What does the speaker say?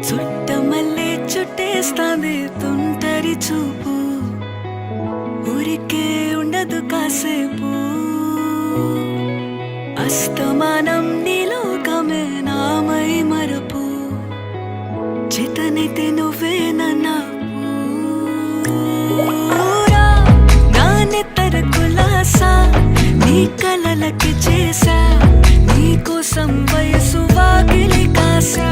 చుట్టమల్లే చుట్టేస్తాంది తుంటరి చూపు, ఊరికే ఉండదు కాసేపు. అస్తమానం నీలోకమే నామై మరపు, చేతనైతే నువ్వే నన్నూరా. నానెత్తర కులాసా నీ కలలకి చేసా, నీ కోసం వయసు వాకిలి కాసా.